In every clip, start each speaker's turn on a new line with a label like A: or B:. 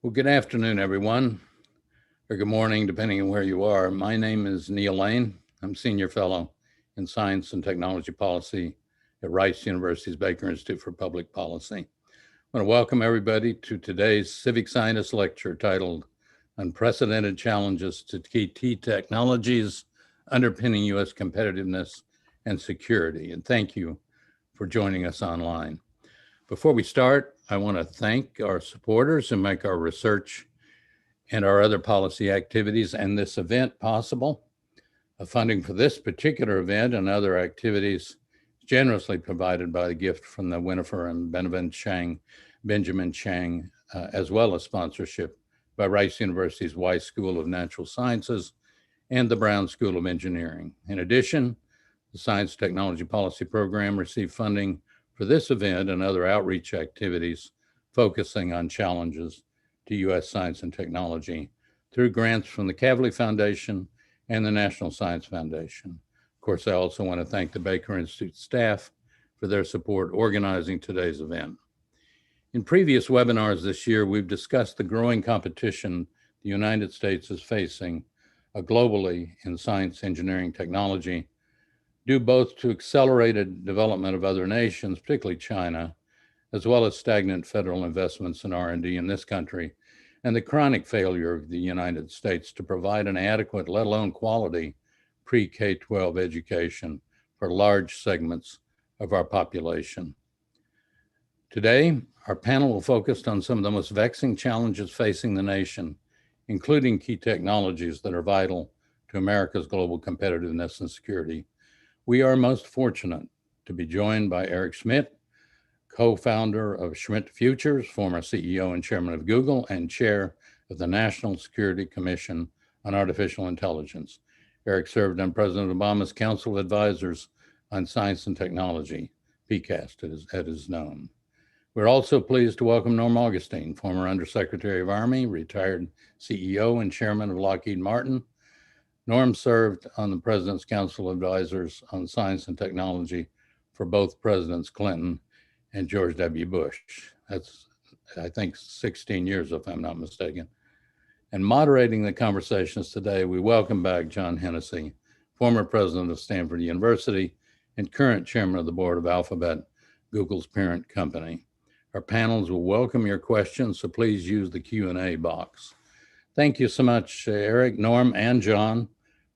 A: Well, good afternoon, everyone, or good morning, depending on where you are. My name is Neil Lane. I'm Senior Fellow in Science and Technology Policy at Rice University's Baker Institute for Public Policy. I want to welcome everybody to today's Civic Scientist lecture titled Unprecedented Challenges to Key Technologies Underpinning U.S. Competitiveness and Security. And thank you for joining us online. Before we start, I want to thank our supporters who make our research and our other policy activities and this event possible. Funding for this particular event and other activities is generously provided by the gift from the Winifred and Benjamin Chang, as well as sponsorship by Rice University's Weiss School of Natural Sciences and the Brown School of Engineering. In addition, the Science Technology Policy Program received funding for this event and other outreach activities focusing on challenges to U.S. science and technology through grants from the Kavli Foundation and the National Science Foundation. Of course, I also want to thank the Baker Institute staff for their support organizing today's event. In previous webinars this year, we've discussed the growing competition the United States is facing globally in science, engineering, technology, due both to accelerated development of other nations, particularly China, as well as stagnant federal investments in R&D in this country, and the chronic failure of the United States to provide an adequate, let alone quality, pre-K12 education for large segments of our population. Today, our panel will focus on some of the most vexing challenges facing the nation, including key technologies that are vital to America's global competitiveness and security. We are most fortunate to be joined by Eric Schmidt, co-founder of Schmidt Futures, former CEO and chairman of Google, and chair of the National Security Commission on Artificial Intelligence. Eric served on President Obama's Council of Advisors on Science and Technology, PCAST, as it is known. We're also pleased to welcome Norm Augustine, former Undersecretary of Army, retired CEO and chairman of Lockheed Martin. Norm served on the President's Council of Advisors on Science and Technology for both Presidents Clinton and George W. Bush. That's, I think, 16 years, if I'm not mistaken. And moderating the conversations today, we welcome back John Hennessy, former president of Stanford University and current chairman of the board of Alphabet, Google's parent company. Our panels will welcome your questions, so please use the Q&A box. Thank you so much, Eric, Norm, and John,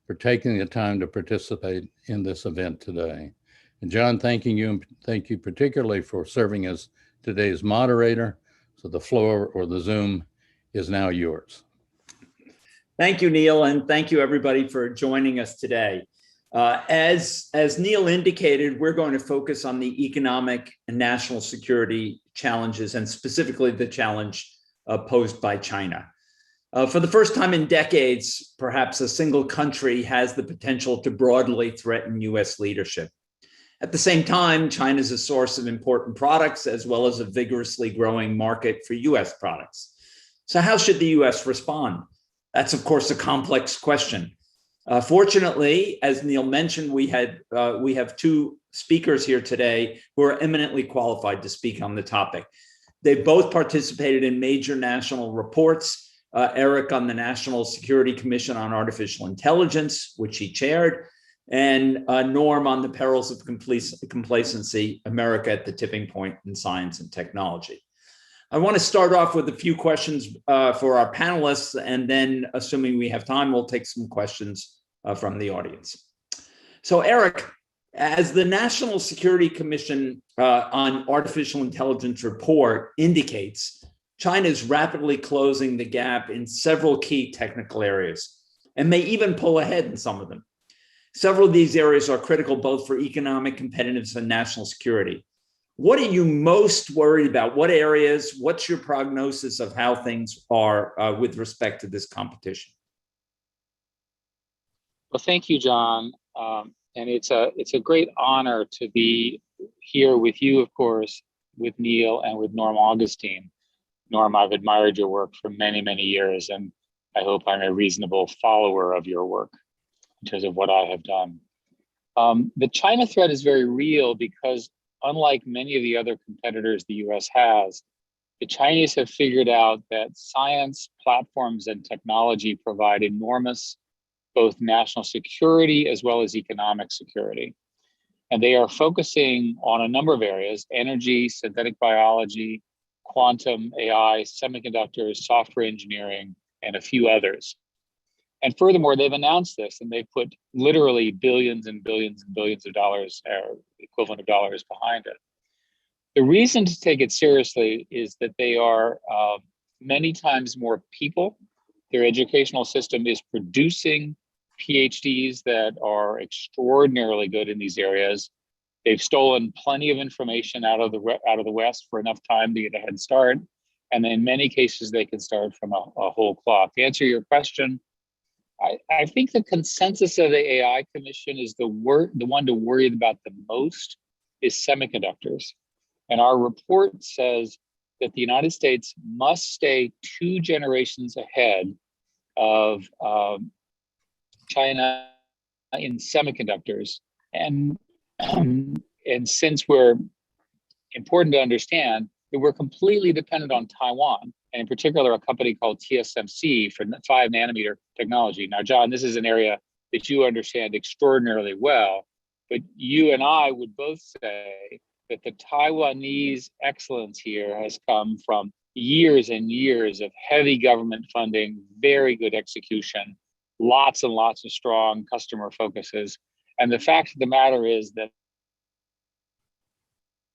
A: for taking the time to participate in this event today. And John, thank you particularly for serving as today's moderator. So the floor or the Zoom is now yours.
B: Thank you, Neil, and thank you everybody for joining us today. As Neil indicated, we're going to focus on the economic and national security challenges, and specifically the challenge posed by China. For the first time in decades, perhaps a single country has the potential to broadly threaten US leadership. At the same time, China is a source of important products as well as a vigorously growing market for US products. So how should the US respond? That's, of course, a complex question. Fortunately, as Neil mentioned, we have two speakers here today who are eminently qualified to speak on the topic. They both participated in major national reports. Eric on the National Security Commission on Artificial Intelligence, which he chaired, and Norm on the perils of complacency, America at the tipping point in science and technology. I want to start off with a few questions for our panelists, and then, assuming we have time, we'll take some questions from the audience. So Eric, as the National Security Commission on Artificial Intelligence report indicates, China is rapidly closing the gap in several key technical areas and may even pull ahead in some of them. Several of these areas are critical both for economic competitiveness and national security. What are you most worried about? What areas? What's your prognosis of how things are with respect to this competition?
C: Well, thank you, John. And it's a great honor to be here with you, of course, with Neil and with Norm Augustine. Norm, I've admired your work for many, many years, and I hope I'm a reasonable follower of your work in terms of what I have done. The China threat is very real because unlike many of the other competitors the US has, The Chinese have figured out that science, platforms, and technology provide enormous both national security as well as economic security. And they are focusing on a number of areas: energy, synthetic biology, quantum, AI, semiconductors, software engineering, and a few others. And furthermore, they've announced this, and they've put literally billions and billions and billions of dollars, or equivalent of dollars, behind it. The reason to take it seriously is that they are many times more people. Their educational system is producing PhDs that are extraordinarily good in these areas. They've stolen plenty of information out of the West for enough time to get a head start. And in many cases, they can start from a whole cloth. To answer your question, I think the consensus of the AI Commission is the one to worry about the most is semiconductors. And our report says that the United States must stay 2 generations ahead of China in semiconductors. And since we're important to understand that we're completely dependent on Taiwan, and in particular, a company called TSMC for 5 nanometer technology. Now, John, this is an area that you understand extraordinarily well, but you and I would both say that the Taiwanese excellence here has come from years and years of heavy government funding, very good execution, lots and lots of strong customer focuses. And the fact of the matter is that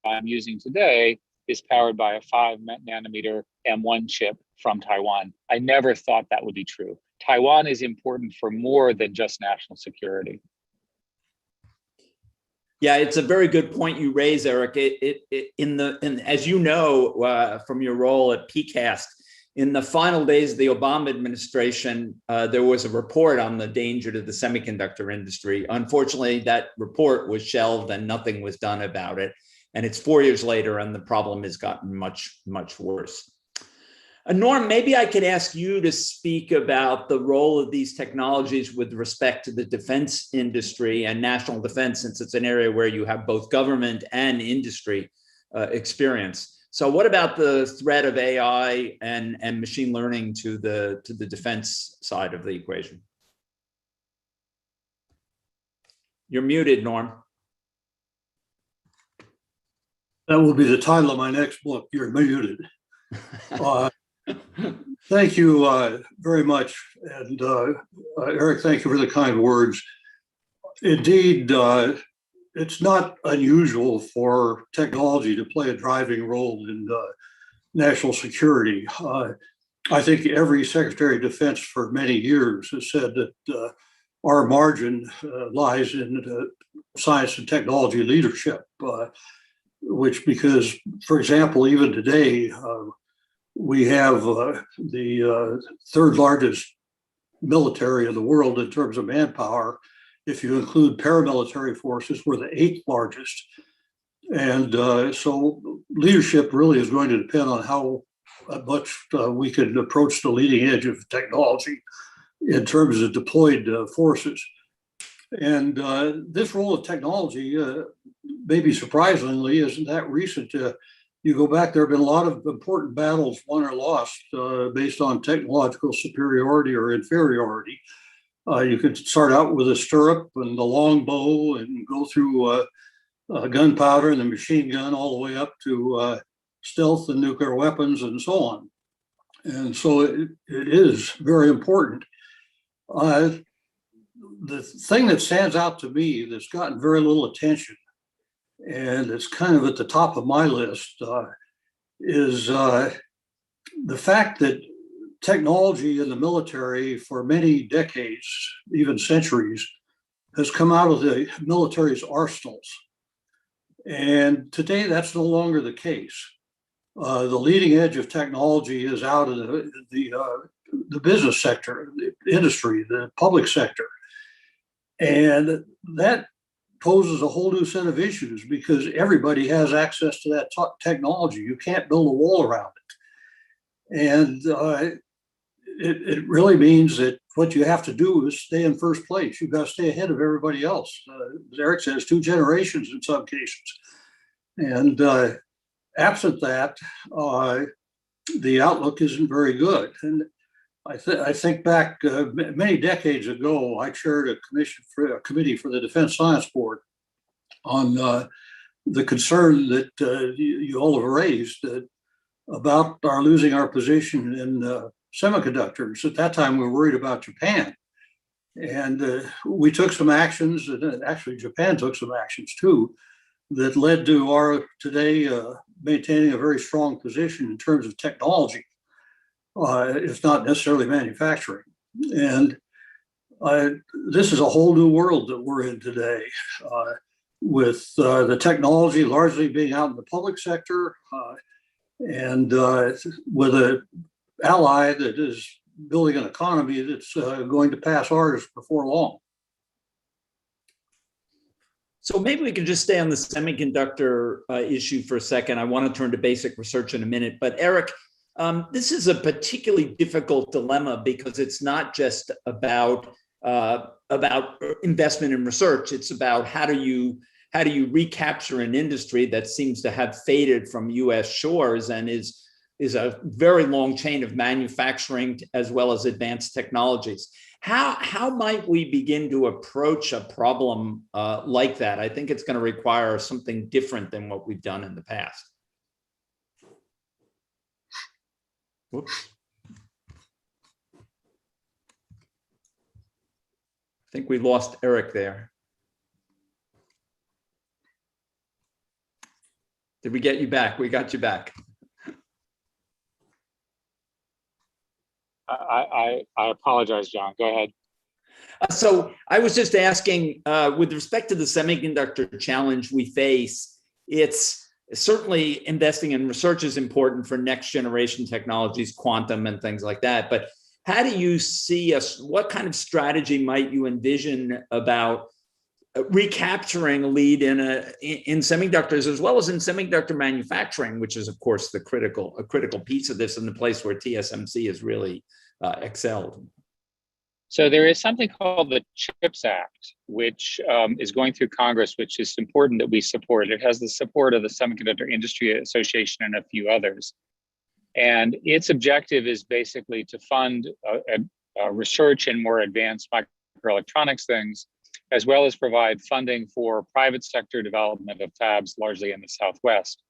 C: I'm using today is powered by a 5 nanometer M1 chip from Taiwan. I never thought that would be true. Taiwan is important for more than just national security.
B: Yeah, it's a very good point you raise, Eric. As you know from your role at PCAST, in the final days of the Obama administration, there was a report on the danger to the semiconductor industry. Unfortunately, that report was shelved and nothing was done about it. And it's 4 years later, and the problem has gotten much, much worse. Norm, maybe I could ask you to speak about the role of these technologies with respect to the defense industry and national defense, since it's an area where you have both government and industry experience. So what about the threat of AI and machine learning to the defense side of the equation? You're muted, Norm.
D: That will be the title of my next book. You're muted. Thank you very much. And Eric, thank you for the kind words. Indeed, it's not unusual for technology to play a driving role in national security. I think every Secretary of Defense for many years has said that our margin lies in science and technology leadership, which, because, for example, even today, we have the 3rd largest military in the world in terms of manpower. If you include paramilitary forces, we're the 8th largest. And so leadership really is going to depend on how much we can approach the leading edge of technology in terms of deployed forces. And this role of technology, maybe surprisingly, isn't that recent. You go back, there have been a lot of important battles won or lost based on technological superiority or inferiority. You could start out with a stirrup and the longbow and go through gunpowder and the machine gun all the way up to stealth and nuclear weapons and so on. And so it is very important. The thing that stands out to me that's gotten very little attention, and it's kind of at the top of my list, is the fact that technology in the military for many decades, even centuries, has come out of the military's arsenals. And today that's no longer the case. The leading edge of technology is out of the business sector, the industry, the public sector. And that poses a whole new set of issues because everybody has access to that technology. You can't build a wall around it. And it really means that what you have to do is stay in first place. You've got to stay ahead of everybody else. As Eric says, 2 generations in some cases. And absent that, the outlook isn't very good. And I think back many decades ago, I chaired a committee for the Defense Science Board on the concern that you all have raised about our losing our position in semiconductors. At that time, we were worried about Japan. And we took some actions, and actually Japan took some actions too, that led to our today maintaining a very strong position in terms of technology. It's not necessarily manufacturing. And this is a whole new world that we're in today, with the technology largely being out in the public sector, and with an ally that is building an economy that's going to pass ours before long.
B: So maybe we can just stay on the semiconductor issue for a second. I want to turn to basic research in a minute. But Eric, this is a particularly difficult dilemma because it's not just about investment in research. It's about how do you recapture an industry that seems to have faded from U.S. shores and is a very long chain of manufacturing as well as advanced technologies. How might we begin to approach a problem like that? I think it's going to require something different than what we've done in the past. Whoops. I think we lost Eric there. Did we get you back? We got you back.
C: I apologize, John. Go ahead.
B: So I was just asking, with respect to the semiconductor challenge we face, it's certainly investing in research is important for next generation technologies, quantum and things like that. But how do you see what kind of strategy might you envision about recapturing a lead in semiconductors as well as in semiconductor manufacturing, which is of course a critical piece of this and the place where TSMC has really excelled?
C: So there is something called the CHIPS Act, which is going through Congress, which is important that we support. It has the support of the Semiconductor Industry Association and a few others. And its objective is basically to fund research in more advanced microelectronics things, as well as provide funding for private sector development of fabs, largely in the Southwest.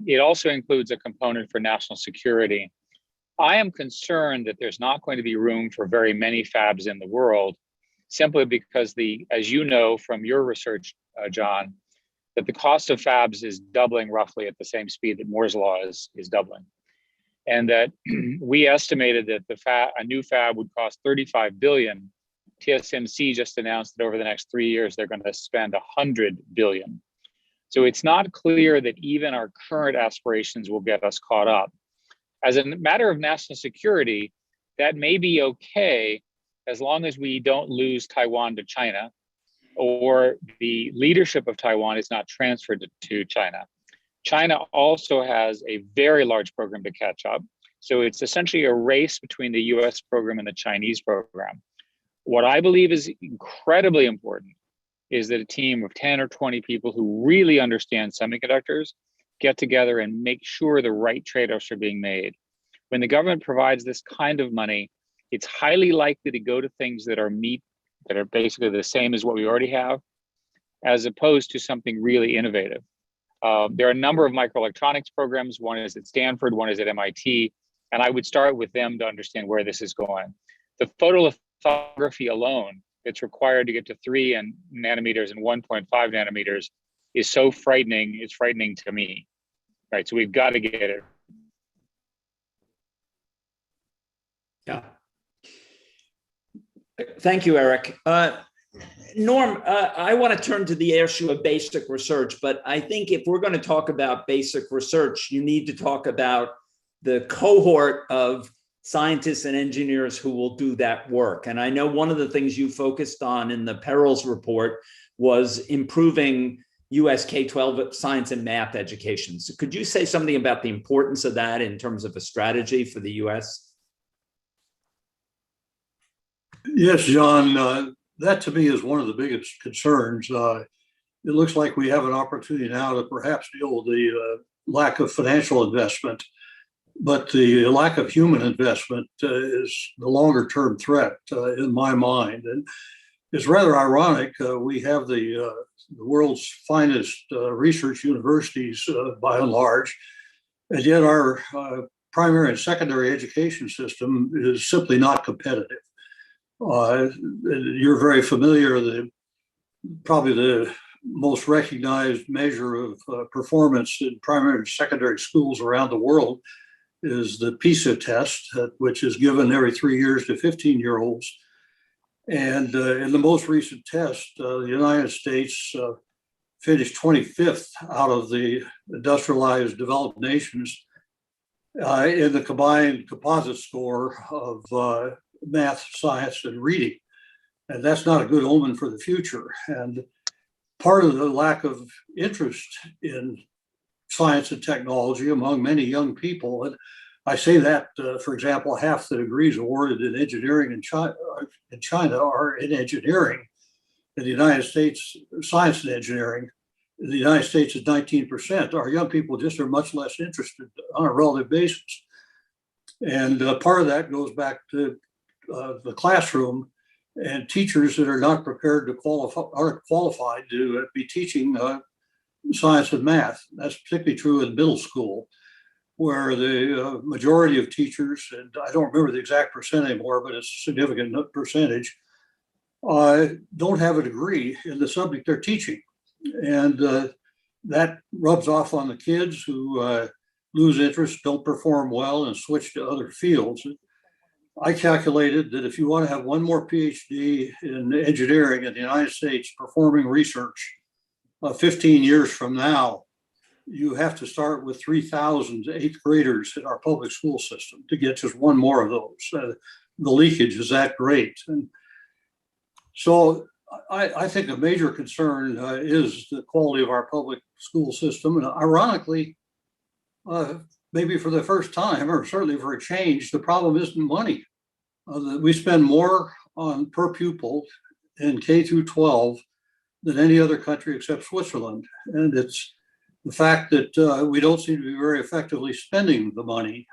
C: It also includes a component for national security. I am concerned that there's not going to be room for very many fabs in the world, simply because as you know from your research, John, that the cost of fabs is doubling roughly at the same speed that Moore's law is doubling. And that we estimated that a new fab would cost $35 billion. TSMC just announced that over the next 3 years, they're going to spend $100 billion. So it's not clear that even our current aspirations will get us caught up. As a matter of national security, that may be okay as long as we don't lose Taiwan to China, or the leadership of Taiwan is not transferred to China. China also has a very large program to catch up. So it's essentially a race between the US program and the Chinese program. What I believe is incredibly important is that a team of 10 or 20 people who really understand semiconductors get together and make sure the right trade-offs are being made. When the government provides this kind of money, it's highly likely to go to things that are basically the same as what we already have, as opposed to something really innovative. There are a number of microelectronics programs. One is at Stanford, one is at MIT, and I would start with them to understand where this is going. The photolithography alone, it's required to get to 3 nanometers and 1.5 nanometers, is so frightening. It's frightening to me, right? So we've got to get it.
B: Yeah. Thank you, Eric. Norm, I want to turn to the issue of basic research, but I think if we're going to talk about basic research, you need to talk about the cohort of scientists and engineers who will do that work. And I know one of the things you focused on in the Perils report was improving US K12 science and math education. So could you say something about the importance of that in terms of a strategy for the US?
D: Yes, John, that to me is one of the biggest concerns. It looks like we have an opportunity now to perhaps deal with the lack of financial investment but the lack of human investment is the longer term threat in my mind. And it's rather ironic. We have the world's finest research universities by and large, and yet our primary and secondary education system is simply not competitive. You're very familiar, probably the most recognized measure of performance in primary and secondary schools around the world is the PISA test, which is given every 3 years to 15-year-olds. And in the most recent test, the United States finished 25th out of the industrialized developed nations in the combined composite score of math, science, and reading. And that's not a good omen for the future. And part of the lack of interest in science and technology among many young people, and I say that, for example, half the degrees awarded in engineering in China are in engineering. In the United States, science and engineering, in the United States is 19%. Our young people just are much less interested on a relative basis. And part of that goes back to the classroom and teachers that are not prepared to aren't qualified to be teaching science and math. That's particularly true in middle school, where the majority of teachers, and I don't remember the exact percent anymore, but it's a significant percentage, don't have a degree in the subject they're teaching. And that rubs off on the kids who lose interest, don't perform well, and switch to other fields. I calculated that if you want to have one more PhD in engineering in the United States performing research 15 years from now, you have to start with 3,000 eighth graders in our public school system to get just one more of those. The leakage is that great. And so I think a major concern is the quality of our public school system. And ironically, maybe for the first time, or certainly for a change, the problem isn't money. We spend more on per pupil in K-12 than any other country except Switzerland. And it's the fact that we don't seem to be very effectively spending the money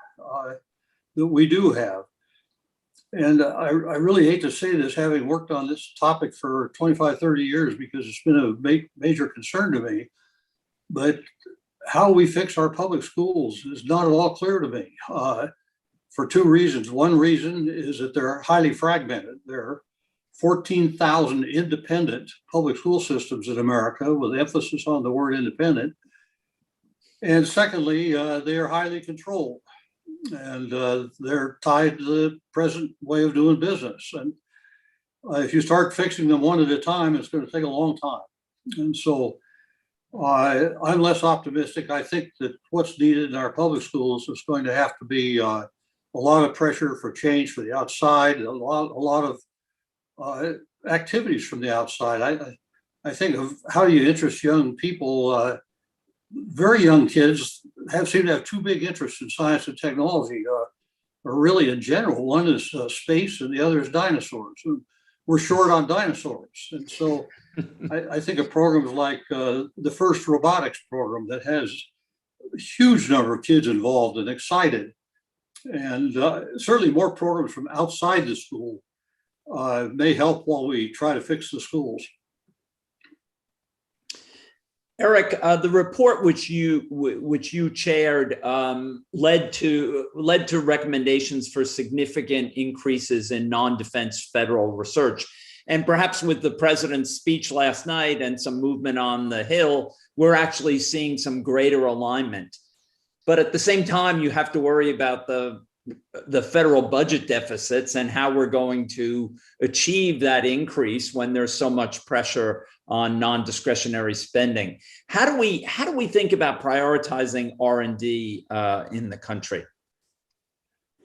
D: that we do have. And I really hate to say this, having worked on this topic for 25, 30 years, because it's been a major concern to me. But how we fix our public schools is not at all clear to me for two reasons. One reason is that they're highly fragmented. There are 14,000 independent public school systems in America, with emphasis on the word independent. And secondly, they are highly controlled, and they're tied to the present way of doing business. And if you start fixing them one at a time, it's going to take a long time. And so I'm less optimistic. I think that what's needed in our public schools is going to have to be a lot of pressure for change from the outside, a lot of activities from the outside. I think of how do you interest young people. Very young kids seem to have two big interests in science and technology, or really in general. One is space and the other is dinosaurs. We're short on dinosaurs. And so I think of programs like the first robotics program that has a huge number of kids involved and excited. And certainly more programs from outside the school may help while we try to fix the schools.
B: Eric, the report which you chaired led to recommendations for significant increases in non-defense federal research. And perhaps with the president's speech last night and some movement on the Hill, we're actually seeing some greater alignment. But at the same time, you have to worry about the federal budget deficits and how we're going to achieve that increase when there's so much pressure on non-discretionary spending. How do we think about prioritizing R&D in the country?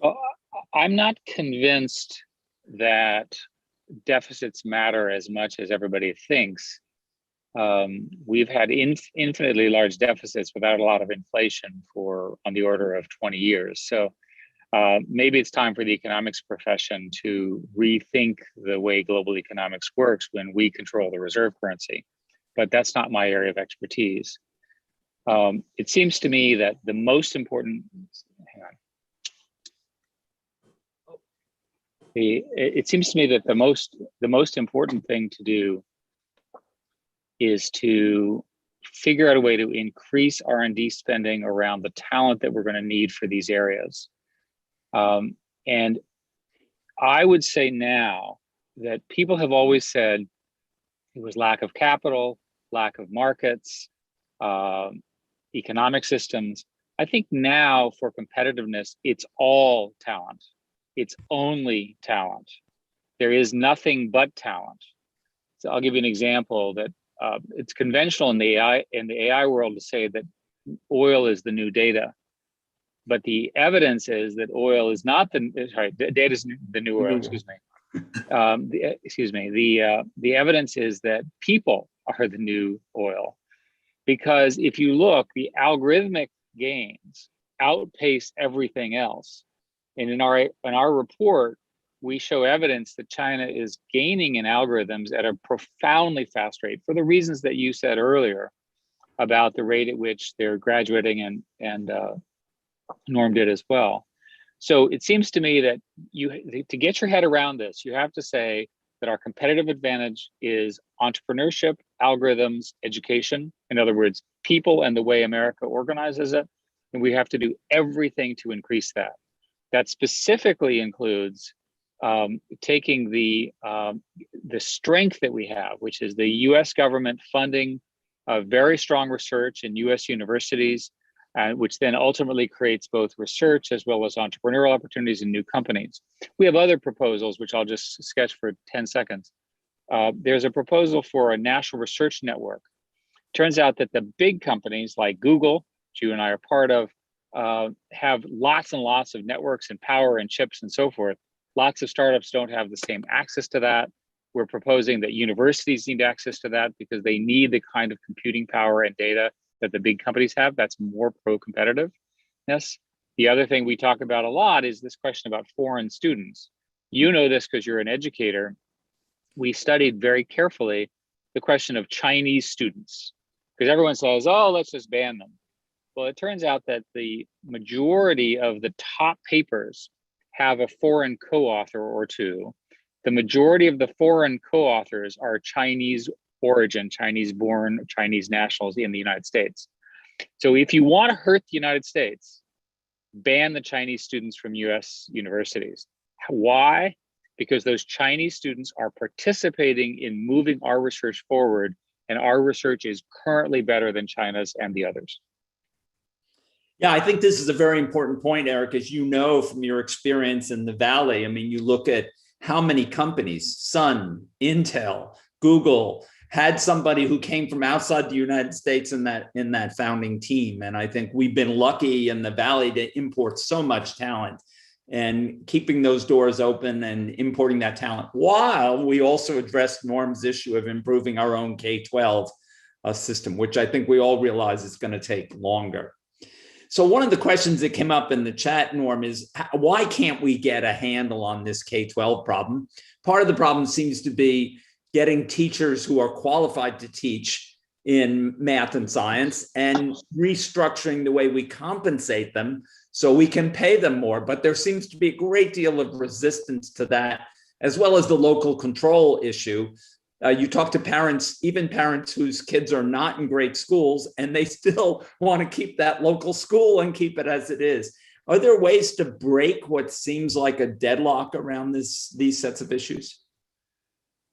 C: Well, I'm not convinced that deficits matter as much as everybody thinks. We've had infinitely large deficits without a lot of inflation for on the order of 20 years. So maybe it's time for the economics profession to rethink the way global economics works when we control the reserve currency, but that's not my area of expertise. It seems to me that the most important, it seems to me that the most important thing to do is to figure out a way to increase R&D spending around the talent that we're going to need for these areas. And I would say now that people have always said it was lack of capital, lack of markets, economic systems. I think now for competitiveness, it's all talent. It's only talent. There is nothing but talent. So I'll give you an example that it's conventional in the AI world to say that oil is the new data, but the evidence is that oil is not data is the new oil. Excuse me. The evidence is that people are the new oil, because if you look, the algorithmic gains outpace everything else. And in our report, we show evidence that China is gaining in algorithms at a profoundly fast rate for the reasons that you said earlier about the rate at which they're graduating, and Norm did as well. So it seems to me that to get your head around this, you have to say that our competitive advantage is entrepreneurship, algorithms, education. In other words, people and the way America organizes it. And we have to do everything to increase that. That specifically includes taking the strength that we have, which is the US government funding very strong research in US universities, which then ultimately creates both research as well as entrepreneurial opportunities and new companies. We have other proposals, which I'll just sketch for 10 seconds. There's a proposal for a national research network. Turns out that the big companies like Google, which you and I are part of, have lots and lots of networks and power and chips and so forth. Lots of startups don't have the same access to that. We're proposing that universities need access to that because they need the kind of computing power and data that the big companies have. That's more pro-competitiveness. The other thing we talk about a lot is this question about foreign students. You know this because you're an educator. We studied very carefully the question of Chinese students, because everyone says, oh, let's just ban them. Well, it turns out that the majority of the top papers have a foreign co-author or two. The majority of the foreign co-authors are Chinese origin, Chinese-born, Chinese nationals in the United States. So if you want to hurt the United States, ban the Chinese students from US universities. Why? Because those Chinese students are participating in moving our research forward, and our research is currently better than China's and the others.
B: Yeah, I think this is a very important point, Eric, as you know from your experience in the Valley. I mean, you look at how many companies, Sun, Intel, Google, had somebody who came from outside the United States in that founding team. And I think we've been lucky in the Valley to import so much talent, and keeping those doors open and importing that talent while we also address Norm's issue of improving our own K12 system, which I think we all realize is going to take longer. So one of the questions that came up in the chat, Norm, is why can't we get a handle on this K12 problem? Part of the problem seems to be getting teachers who are qualified to teach in math and science and restructuring the way we compensate them so we can pay them more. But there seems to be a great deal of resistance to that, as well as the local control issue. You talk to parents, even parents whose kids are not in great schools, and they still want to keep that local school and keep it as it is. Are there ways to break what seems like a deadlock around these sets of issues?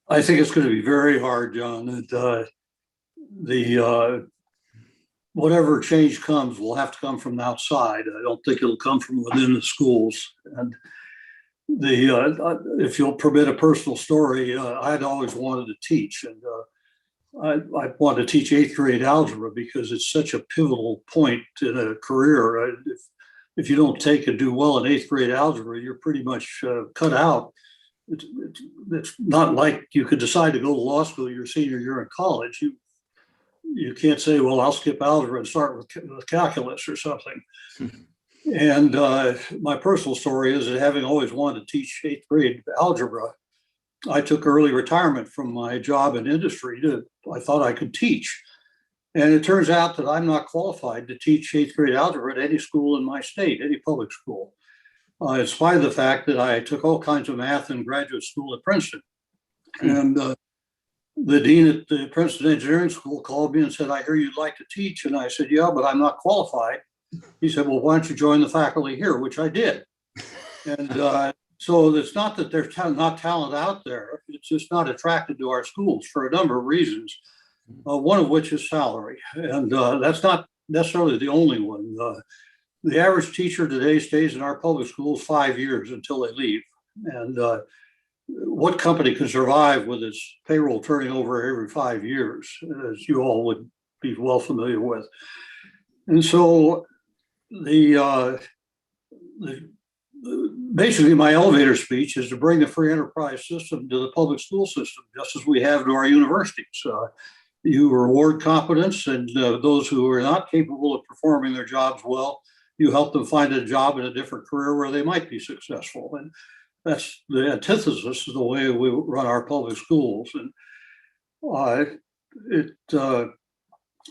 D: I think it's going to be very hard, John. Whatever change comes will have to come from outside. I don't think it'll come from within the schools. And if you'll permit a personal story, I'd always wanted to teach, and I wanted to teach 8th grade algebra because it's such a pivotal point in a career. If you don't take and do well in 8th grade algebra, you're pretty much cut out. It's not like you could decide to go to law school your senior year in college. You can't say, well, I'll skip algebra and start with calculus or something. And my personal story is that having always wanted to teach 8th grade algebra, I took early retirement from my job in industry. I thought I could teach. And it turns out that I'm not qualified to teach 8th grade algebra at any school in my state, any public school. in spite of the fact that I took all kinds of math in graduate school at Princeton. And the dean at the Princeton Engineering School called me and said, "I hear you'd like to teach." And I said, "Yeah, but I'm not qualified." He said, "Well, why don't you join the faculty here?" Which I did. And so it's not that there's not talent out there. It's just not attracted to our schools for a number of reasons, one of which is salary. And that's not necessarily the only one. The average teacher today stays in our public schools 5 years until they leave. And what company can survive with its payroll turning over every 5 years, as you all would be well familiar with? And so basically my elevator speech is to bring the free enterprise system to the public school system, just as we have to our universities. You reward competence, and those who are not capable of performing their jobs well, you help them find a job in a different career where they might be successful. And that's the antithesis of the way we run our public schools. And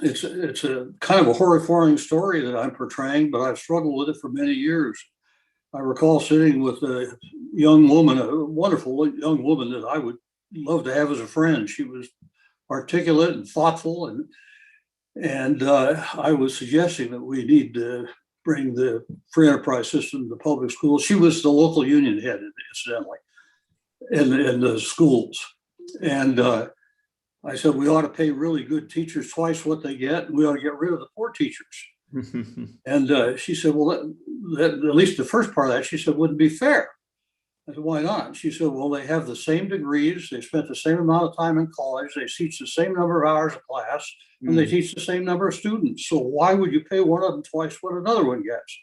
D: it's a kind of a horrifying story that I'm portraying, but I've struggled with it for many years. I recall sitting with a young woman, a wonderful young woman that I would love to have as a friend. She was articulate and thoughtful, and I was suggesting that we need to bring the free enterprise system to public schools. She was the local union head, incidentally, in the schools. And I said, we ought to pay really good teachers twice what they get, and we ought to get rid of the poor teachers. And she said, well, at least the first part of that, she said, wouldn't be fair. I said, why not? She said, well, they have the same degrees, they spent the same amount of time in college, they teach the same number of hours of class, and they teach the same number of students. So why would you pay one of them twice what another one gets?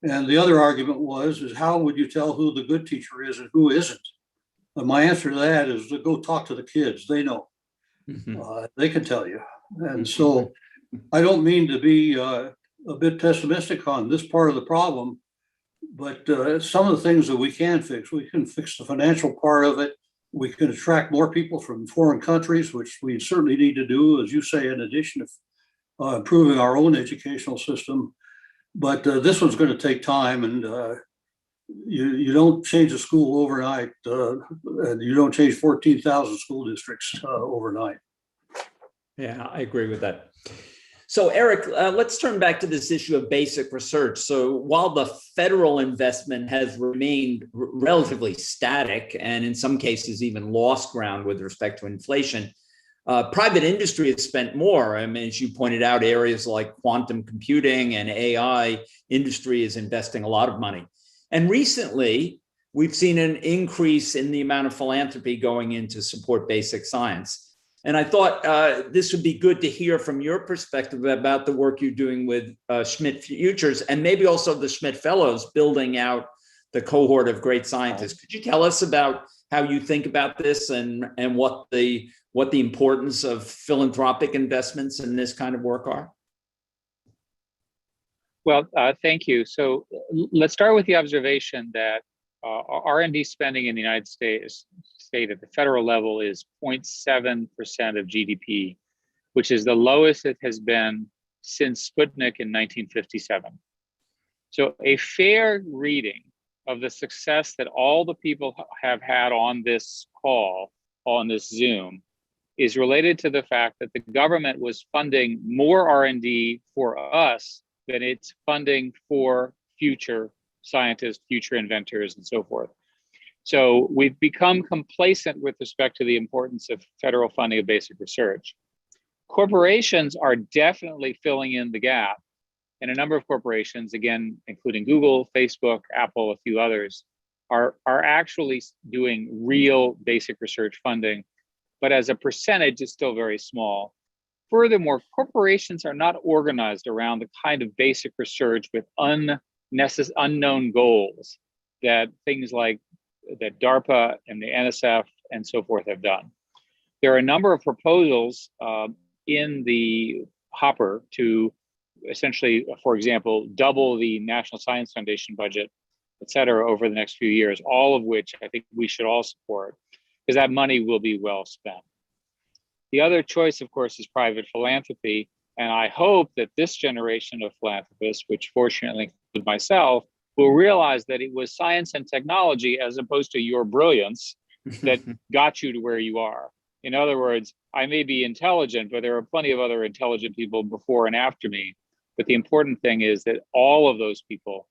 D: And the other argument is how would you tell who the good teacher is and who isn't? And my answer to that is to go talk to the kids. They know. They can tell you. And so I don't mean to be a bit pessimistic on this part of the problem, but some of the things that we can fix the financial part of it. We can attract more people from foreign countries, which we certainly need to do, as you say, in addition to improving our own educational system. But this one's going to take time, and you don't change a school overnight, and you don't change 14,000 school districts overnight.
B: Yeah, I agree with that. So Eric, let's turn back to this issue of basic research. So while the federal investment has remained relatively static and in some cases even lost ground with respect to inflation, private industry has spent more. I mean, as you pointed out, areas like quantum computing and AI industry is investing a lot of money. And recently, we've seen an increase in the amount of philanthropy going in to support basic science. And I thought this would be good to hear from your perspective about the work you're doing with Schmidt Futures and maybe also the Schmidt Fellows building out the cohort of great scientists. Could you tell us about how you think about this and what the importance of philanthropic investments in this kind of work are?
C: Well, thank you. So let's start with the observation that R&D spending in the United States at the federal level is 0.7% of GDP, which is the lowest it has been since Sputnik in 1957. So a fair reading of the success that all the people have had on this call, on this Zoom, is related to the fact that the government was funding more R&D for us than it's funding for future scientists, future inventors, and so forth. So we've become complacent with respect to the importance of federal funding of basic research. Corporations are definitely filling in the gap. And a number of corporations, again, including Google, Facebook, Apple, a few others, are actually doing real basic research funding, but as a percentage, it's still very small. Furthermore, corporations are not organized around the kind of basic research with unknown goals that things like that DARPA and the NSF and so forth have done. There are a number of proposals in the hopper to essentially, for example, double the National Science Foundation budget, et cetera, over the next few years, all of which I think we should all support, because that money will be well spent. The other choice, of course, is private philanthropy. And I hope that this generation of philanthropists, which fortunately include myself, will realize that it was science and technology as opposed to your brilliance that got you to where you are. In other words, I may be intelligent, but there are plenty of other intelligent people before and after me. But the important thing is that all of those people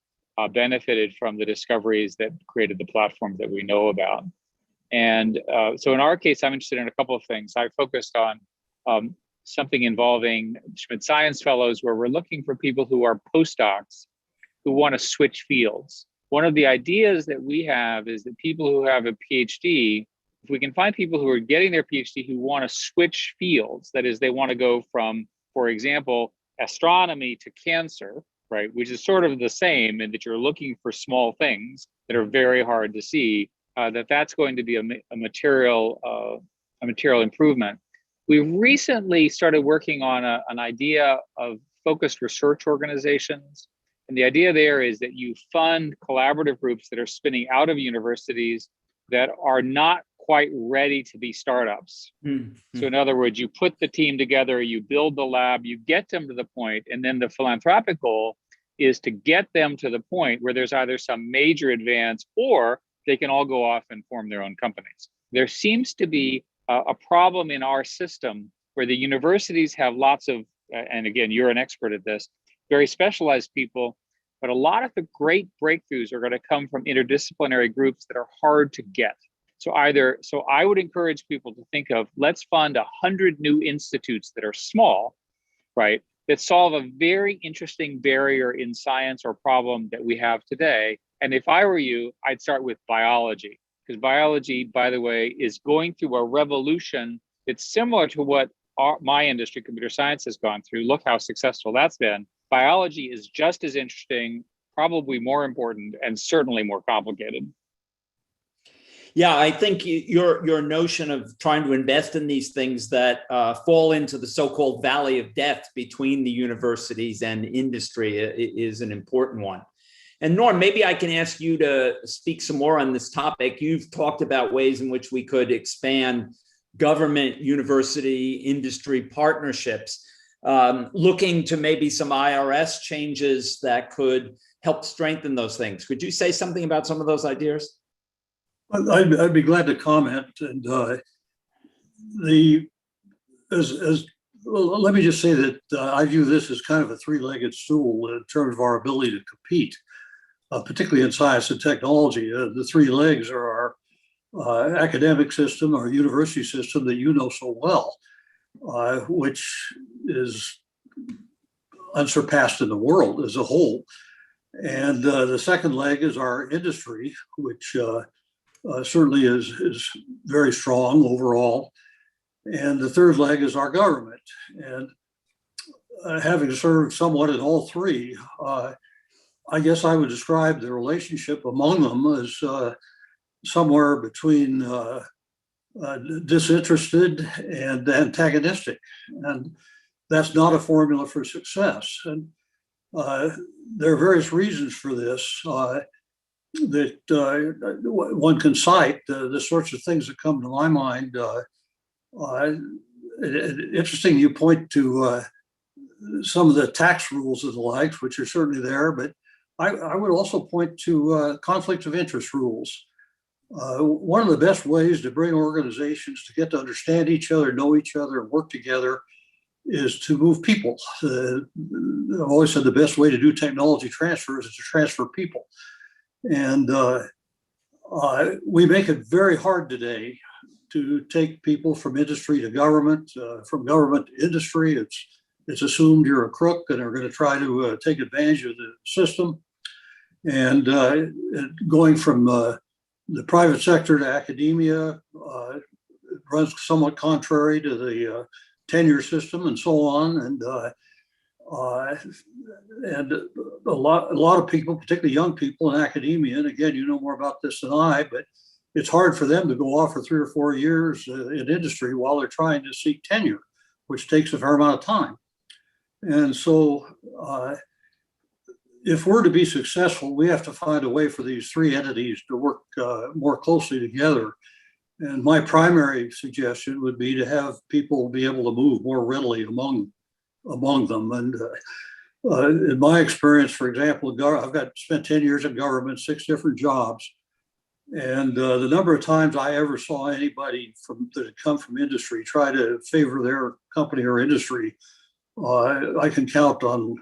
C: benefited from the discoveries that created the platforms that we know about. And so in our case, I'm interested in a couple of things. I focused on something involving Schmidt Science Fellows, where we're looking for people who are postdocs who want to switch fields. One of the ideas that we have is that people who have a PhD, if we can find people who are getting their PhD who want to switch fields, that is, they want to go from, for example, astronomy to cancer, right, which is sort of the same in that you're looking for small things that are very hard to see, that's going to be a material improvement. We recently started working on an idea of focused research organizations. And the idea there is that you fund collaborative groups that are spinning out of universities that are not quite ready to be startups. Mm-hmm. So in other words, you put the team together, you build the lab, you get them to the point, and then the philanthropic goal is to get them to the point where there's either some major advance or they can all go off and form their own companies. There seems to be a problem in our system where the universities have lots of, and again, you're an expert at this, very specialized people, but a lot of the great breakthroughs are going to come from interdisciplinary groups that are hard to get. So I would encourage people to think of, let's fund 100 new institutes that are small, right, that solve a very interesting barrier in science or problem that we have today. And if I were you, I'd start with biology, because biology, by the way, is going through a revolution. It's similar to what my industry, computer science, has gone through. Look how successful that's been. Biology is just as interesting, probably more important, and certainly more complicated.
B: Yeah, I think your notion of trying to invest in these things that fall into the so-called valley of death between the universities and industry is an important one. And Norm, maybe I can ask you to speak some more on this topic. You've talked about ways in which we could expand government, university, industry partnerships, looking to maybe some IRS changes that could help strengthen those things. Could you say something about some of those ideas?
D: I'd be glad to comment. And let me just say that I view this as kind of a three-legged stool in terms of our ability to compete, particularly in science and technology. The three legs are our academic system, our university system that you know so well, which is unsurpassed in the world as a whole. And the second leg is our industry, which certainly is very strong overall. And the third leg is our government. And having served somewhat in all three, I guess I would describe the relationship among them as somewhere between disinterested and antagonistic. And that's not a formula for success. And there are various reasons for this that one can cite. The sorts of things that come to my mind. Interesting you point to some of the tax rules and the likes, which are certainly there, but I would also point to conflict of interest rules. One of the best ways to bring organizations to get to understand each other, know each other, and work together is to move people. I've always said the best way to do technology transfers is to transfer people. And we make it very hard today to take people from industry to government, from government to industry. It's assumed you're a crook and are going to try to take advantage of the system. And going from the private sector to academia runs somewhat contrary to the tenure system and so on. And a lot of people, particularly young people in academia, and again, you know more about this than I, but it's hard for them to go off for 3 or 4 years in industry while they're trying to seek tenure, which takes a fair amount of time. And so if we're to be successful, we have to find a way for these three entities to work more closely together. And my primary suggestion would be to have people be able to move more readily among them. And In my experience, for example, I've spent 10 years in government, 6 different jobs. And the number of times I ever saw anybody that had come from industry try to favor their company or industry, I can count on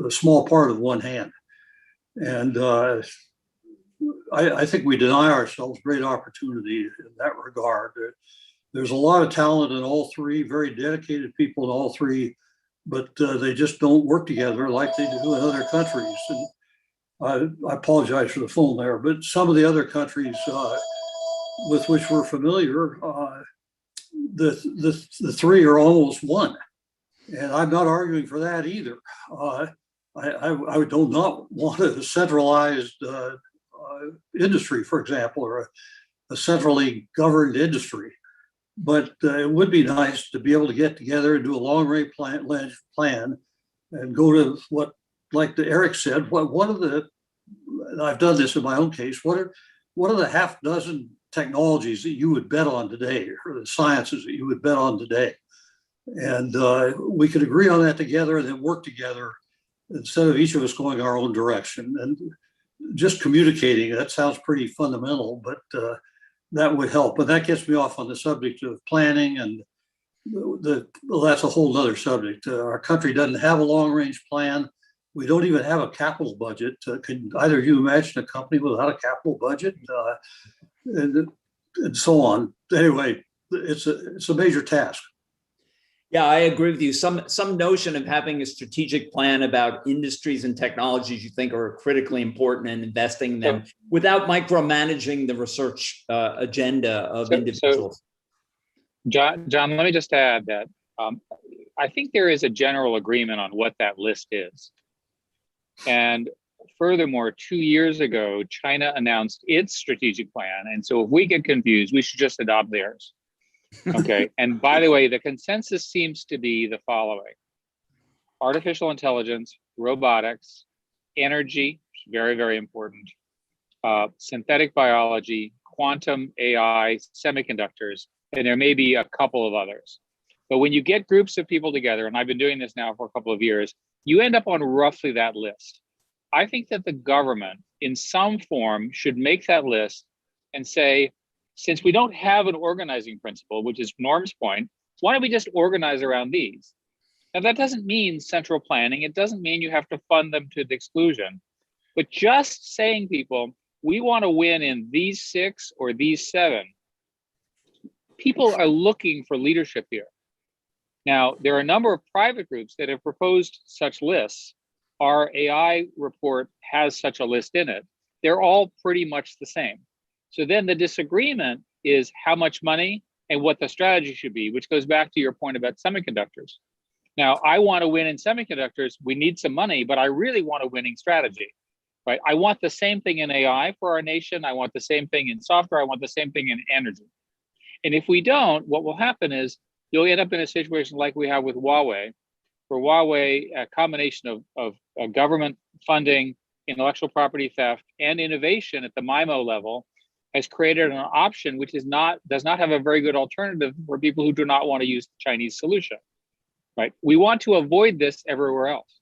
D: a small part of one hand. And I think we deny ourselves great opportunity in that regard. There's a lot of talent in all three, very dedicated people in all three, but they just don't work together like they do in other countries. And I apologize for the phone there, but some of the other countries with which we're familiar, the three are almost one. And I'm not arguing for that either. I do not want a centralized industry, for example, or a centrally governed industry. But it would be nice to be able to get together and do a long-range plan and go to what, like Eric said, what are the, I've done this in my own case, what are the half dozen technologies that you would bet on today, or the sciences that you would bet on today? And we could agree on that together and then work together instead of each of us going our own direction. And just communicating, that sounds pretty fundamental, but that would help. But that gets me off on the subject of planning, and that's a whole other subject. Our country doesn't have a long-range plan. We don't even have a capital budget. Can either of you imagine a company without a capital budget? And so on. Anyway, it's a major task.
B: Yeah, I agree with you. Some notion of having a strategic plan about industries and technologies you think are critically important and investing in them without micromanaging the research agenda of individuals.
C: John, let me just add that I think there is a general agreement on what that list is. And furthermore, 2 years ago, China announced its strategic plan. And so if we get confused, we should just adopt theirs. Okay. And by the way, the consensus seems to be the following: artificial intelligence, robotics, energy, very, very important, synthetic biology, quantum AI, semiconductors, and there may be a couple of others. But when you get groups of people together, and I've been doing this now for a couple of years, you end up on roughly that list. I think that the government in some form should make that list and say, since we don't have an organizing principle, which is Norm's point, why don't we just organize around these? Now, that doesn't mean central planning. It doesn't mean you have to fund them to the exclusion. But just saying people, we want to win in these 6 or these 7, people are looking for leadership here. Now, there are a number of private groups that have proposed such lists. Our AI report has such a list in it. They're all pretty much the same. So then the disagreement is how much money and what the strategy should be, which goes back to your point about semiconductors. Now, I want to win in semiconductors. We need some money, but I really want a winning strategy, right? I want the same thing in AI for our nation. I want the same thing in software. I want the same thing in energy. And if we don't, what will happen is you'll end up in a situation like we have with Huawei, where Huawei, a combination of government funding, intellectual property theft, and innovation at the MIMO level, has created an option which does not have a very good alternative for people who do not want to use the Chinese solution, right? We want to avoid this everywhere else.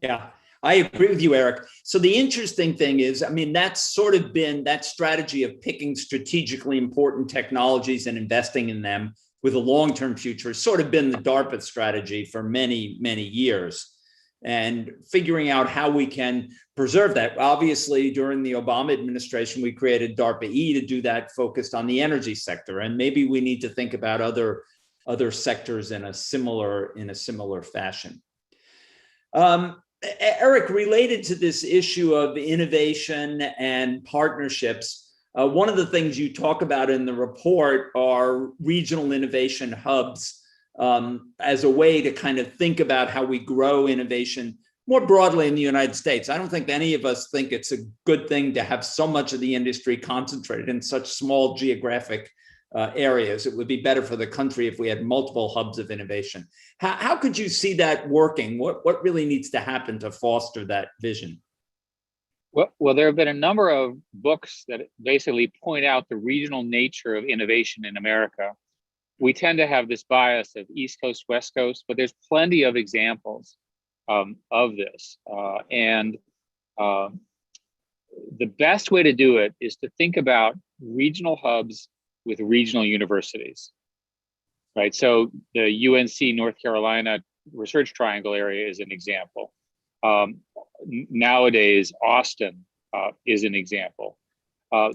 B: Yeah, I agree with you, Eric. So the interesting thing is, I mean, that's sort of been that strategy of picking strategically important technologies and investing in them with a long-term future has sort of been the DARPA strategy for many, many years. And figuring out how we can preserve that. Obviously, during the Obama administration, we created DARPA-E to do that, focused on the energy sector. And maybe we need to think about other sectors in a similar fashion. Eric, related to this issue of innovation and partnerships, one of the things you talk about in the report are regional innovation hubs. As a way to kind of think about how we grow innovation more broadly in the United States. I don't think any of us think it's a good thing to have so much of the industry concentrated in such small geographic areas. It would be better for the country if we had multiple hubs of innovation. How could you see that working? What really needs to happen to foster that vision?
C: Well, there have been a number of books that basically point out the regional nature of innovation in America. we tend to have this bias of East Coast, West Coast, but there's plenty of examples of this. The best way to do it is to think about regional hubs with regional universities, right? So the UNC North Carolina Research Triangle area is an example. Nowadays, Austin is an example.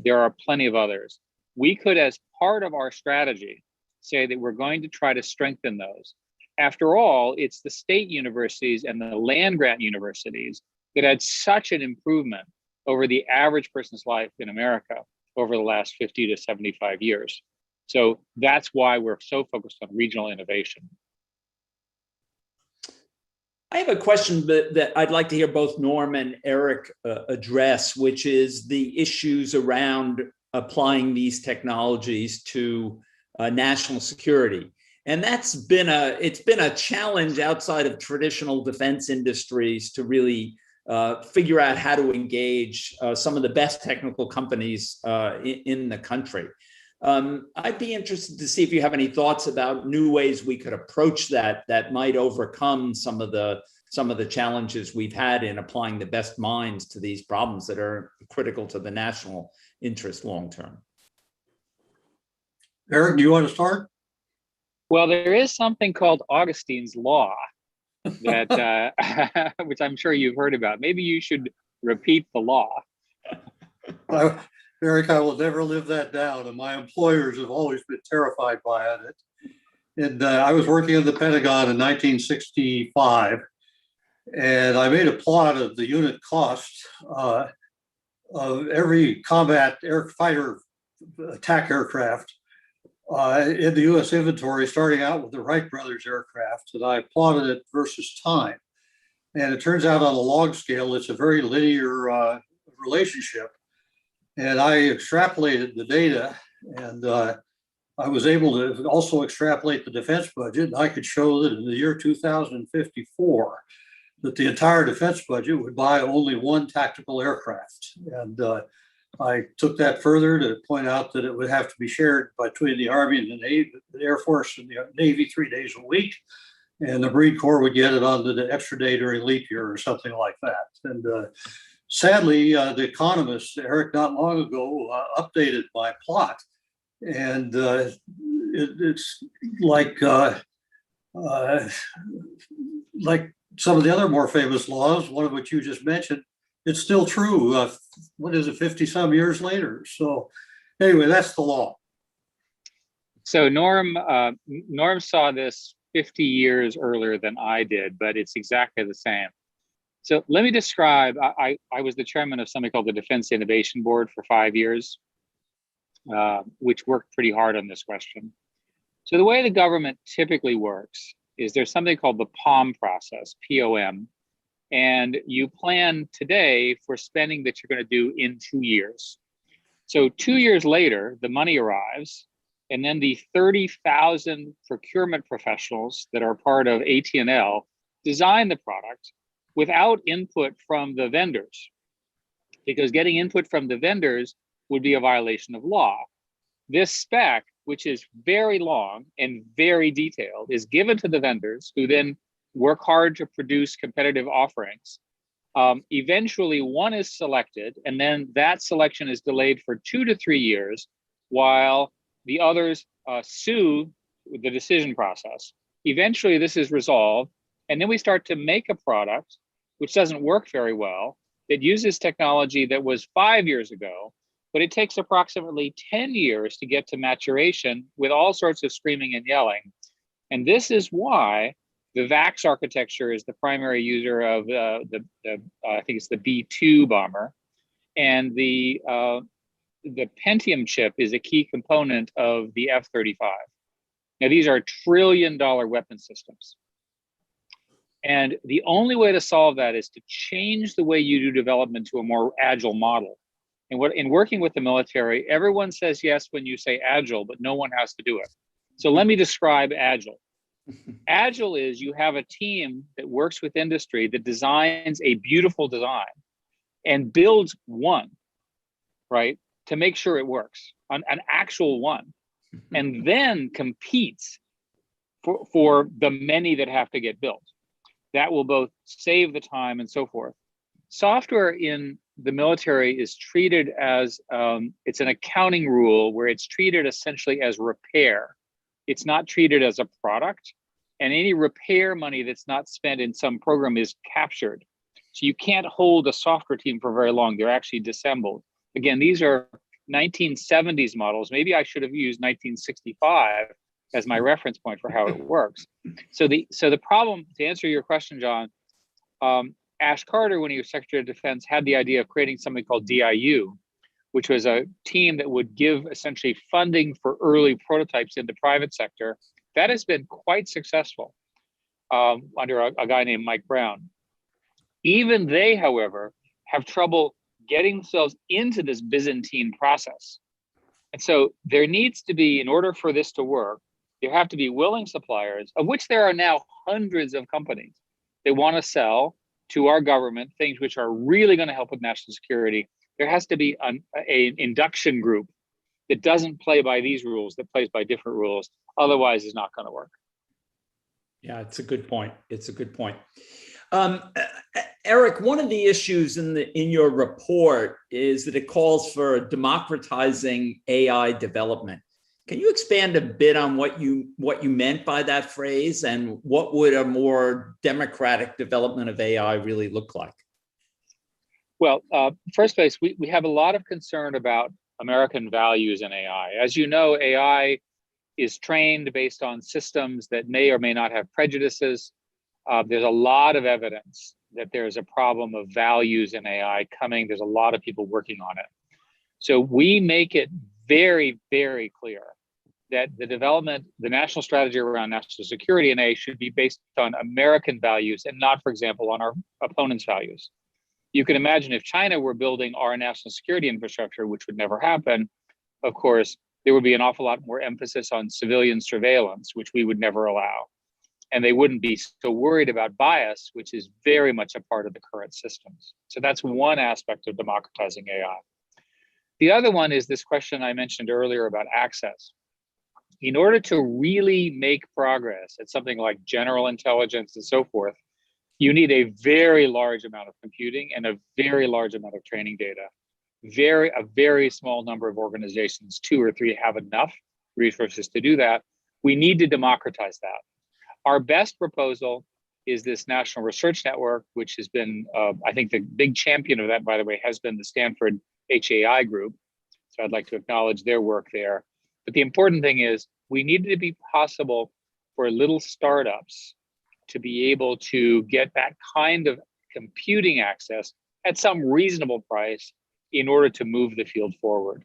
C: There are plenty of others. We could, as part of our strategy, say that we're going to try to strengthen those. After all, it's the state universities and the land grant universities that had such an improvement over the average person's life in America over the last 50 to 75 years. So that's why we're so focused on regional innovation.
B: I have a question that I'd like to hear both Norm and Eric address, which is the issues around applying these technologies to national security. And it's been a challenge outside of traditional defense industries to really figure out how to engage some of the best technical companies in the country. I'd be interested to see if you have any thoughts about new ways we could approach that might overcome some of the challenges we've had in applying the best minds to these problems that are critical to the national interest long term.
D: Eric, do you want to start?
C: Well, there is something called Augustine's Law that, which I'm sure you've heard about. Maybe you should repeat the law.
D: Eric, I will never live that down, and my employers have always been terrified by it. And I was working in the Pentagon in 1965, and I made a plot of the unit cost of every combat fighter attack aircraft in the U.S. inventory, starting out with the Wright brothers aircraft, and I plotted it versus time. And it turns out on a log scale, it's a very linear relationship. And I extrapolated the data, and I was able to also extrapolate the defense budget. And I could show that in the year 2054, that the entire defense budget would buy only one tactical aircraft. And I took that further to point out that it would have to be shared between the Army and the Navy, the Air Force and the Navy 3 days a week. And the Marine Corps would get it on the extra day during leap year or something like that. And sadly, The Economist, Eric, not long ago, updated my plot. And it's like some of the other more famous laws, one of which you just mentioned, it's still true. What is it, 50 some years later? So anyway, that's the law.
C: So Norm saw this 50 years earlier than I did, but it's exactly the same. So let me describe, I was the chairman of something called the Defense Innovation Board for 5 years, which worked pretty hard on this question. So the way the government typically works is there's something called the POM process, POM, and you plan today for spending that you're going to do in 2 years. So 2 years later, the money arrives, and then the 30,000 procurement professionals that are part of AT&L design the product without input from the vendors, because getting input from the vendors would be a violation of law. This spec, which is very long and very detailed, is given to the vendors, who then work hard to produce competitive offerings. Eventually, one is selected, and then that selection is delayed for 2 to 3 years while the others sue the decision process. Eventually, this is resolved, and then we start to make a product which doesn't work very well, that uses technology that was 5 years ago, but it takes approximately 10 years to get to maturation with all sorts of screaming and yelling. And this is why the VAX architecture is the primary user of I think it's the B-2 bomber, and the Pentium chip is a key component of the F-35. Now, these are trillion-dollar weapon systems. And the only way to solve that is to change the way you do development to a more agile model. And in working with the military, everyone says yes when you say agile, but no one has to do it. So let me describe agile. Agile is you have a team that works with industry that designs a beautiful design and builds one, right, to make sure it works, an actual one. and then competes for the many that have to get built. That will both save the time and so forth. Software in the military is treated as, it's an accounting rule where it's treated essentially as repair. It's not treated as a product, and any repair money that's not spent in some program is captured. So you can't hold a software team for very long. They're actually disassembled. Again, these are 1970s models. Maybe I should have used 1965 as my reference point for how it works. So the problem, to answer your question, John, Ash Carter, when he was Secretary of Defense, had the idea of creating something called DIU, which was a team that would give essentially funding for early prototypes in the private sector. That has been quite successful under a guy named Mike Brown. Even they, however, have trouble getting themselves into this Byzantine process. And so there needs to be, in order for this to work, there have to be willing suppliers, of which there are now hundreds of companies that want to sell to our government things which are really going to help with national security. There has to be an induction group that doesn't play by these rules, that plays by different rules. Otherwise, it's not going to work.
B: Yeah, it's a good point. It's a good point. Eric, one of the issues in your report is that it calls for democratizing AI development. Can you expand a bit on what you meant by that phrase, and what would a more democratic development of AI really look like?
C: Well, first place, we have a lot of concern about American values in AI. As you know, AI is trained based on systems that may or may not have prejudices. There's a lot of evidence that there's a problem of values in AI coming. There's a lot of people working on it. So we make it very, very clear that the national strategy around national security in AI should be based on American values and not, for example, on our opponents' values. You can imagine if China were building our national security infrastructure, which would never happen, of course, there would be an awful lot more emphasis on civilian surveillance, which we would never allow. And they wouldn't be so worried about bias, which is very much a part of the current systems. So that's one aspect of democratizing AI. The other one is this question I mentioned earlier about access. In order to really make progress at something like general intelligence and so forth, you need a very large amount of computing and a very large amount of training data. A very small number of organizations, 2 or 3, have enough resources to do that. We need to democratize that. Our best proposal is this National Research Network, which has been, I think the big champion of that, by the way, has been the Stanford HAI group. So I'd like to acknowledge their work there. But the important thing is we need it to be possible for little startups to be able to get that kind of computing access at some reasonable price in order to move the field forward.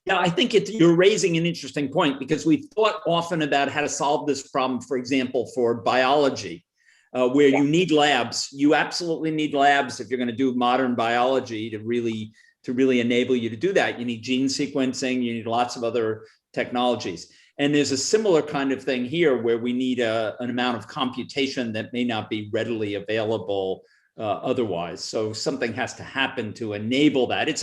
B: Yeah, I think you're raising an interesting point, because we've thought often about how to solve this problem, for example, for biology, where you need labs. You absolutely need labs if you're going to do modern biology to really enable you to do that. You need gene sequencing, you need lots of other technologies. And there's a similar kind of thing here where we need an amount of computation that may not be readily available otherwise. So something has to happen to enable that. It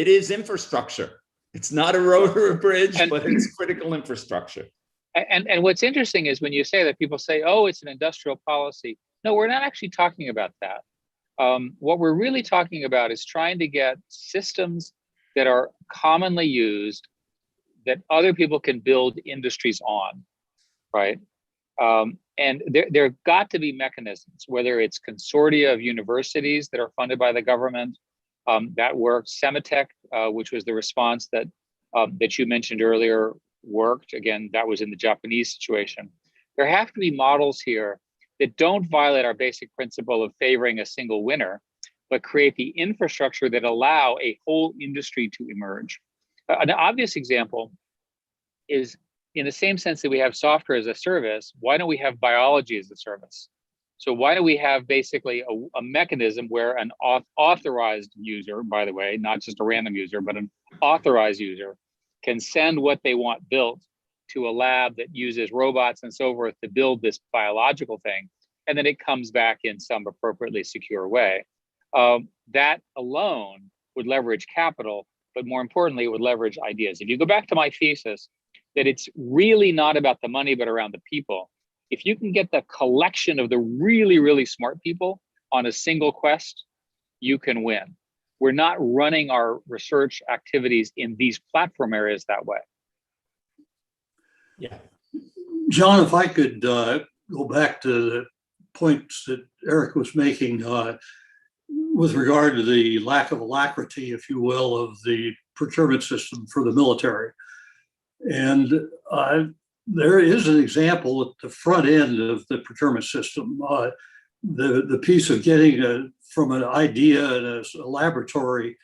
B: is infrastructure. It's not a road or a bridge, but it's critical infrastructure.
C: And what's interesting is when you say that, people say, oh, it's an industrial policy. No, we're not actually talking about that. What we're really talking about is trying to get systems that are commonly used that other people can build industries on, right? And there have got to be mechanisms, whether it's consortia of universities that are funded by the government, that works. Semitech, which was the response that you mentioned earlier, worked. Again, that was in the Japanese situation. There have to be models here that don't violate our basic principle of favoring a single winner, but create the infrastructure that allow a whole industry to emerge. An obvious example is, in the same sense that we have software as a service, why don't we have biology as a service? So why do we have basically a mechanism where an authorized user, by the way, not just a random user, but an authorized user, can send what they want built to a lab that uses robots and so forth to build this biological thing, and then it comes back in some appropriately secure way. That alone would leverage capital, but more importantly, it would leverage ideas. If you go back to my thesis, that it's really not about the money, but around the people. If you can get the collection of the really, really smart people on a single quest, you can win. We're not running our research activities in these platform areas that way.
B: Yeah.
D: John, if I could go back to the points that Eric was making with regard to the lack of alacrity, if you will, of the procurement system for the military. And there is an example at the front end of the procurement system. The piece of getting from an idea in a laboratory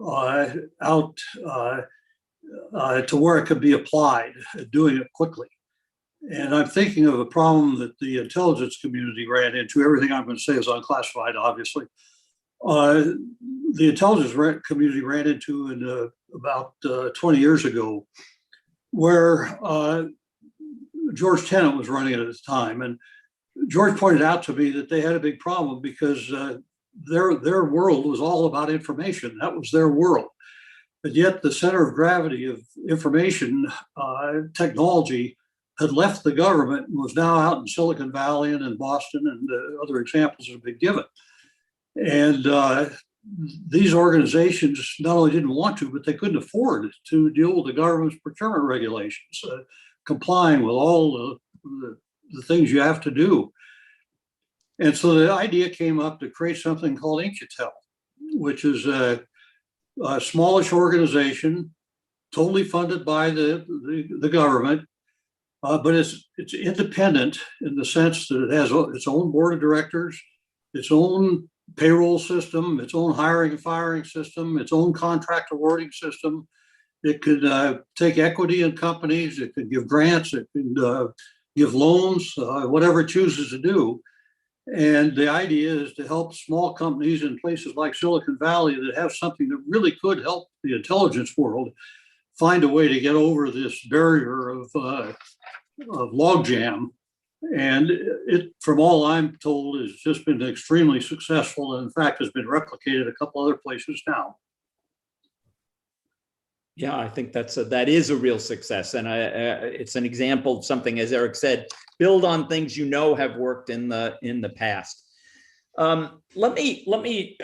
D: out to where it could be applied, doing it quickly. And I'm thinking of a problem that the intelligence community ran into. Everything I'm going to say is unclassified, obviously. The intelligence community ran into in about 20 years ago, where George Tenet was running it at the time. And George pointed out to me that they had a big problem because their world was all about information. That was their world. But yet the center of gravity of information technology had left the government and was now out in Silicon Valley and in Boston, and other examples have been given. And these organizations not only didn't want to, but they couldn't afford to deal with the government's procurement regulations, complying with all the things you have to do. And so the idea came up to create something called Incutel, which is a smallish organization, totally funded by the government, but it's independent in the sense that it has its own board of directors, its own payroll system, its own hiring and firing system, its own contract awarding system. It could take equity in companies, it could give grants, it could give loans, whatever it chooses to do. And the idea is to help small companies in places like Silicon Valley that have something that really could help the intelligence world find a way to get over this barrier of logjam. And it, from all I'm told, has just been extremely successful, and in fact has been replicated a couple other places now.
B: Yeah, I think that is a real success, and it's an example of something, as Eric said, build on things you know have worked in the past. Let me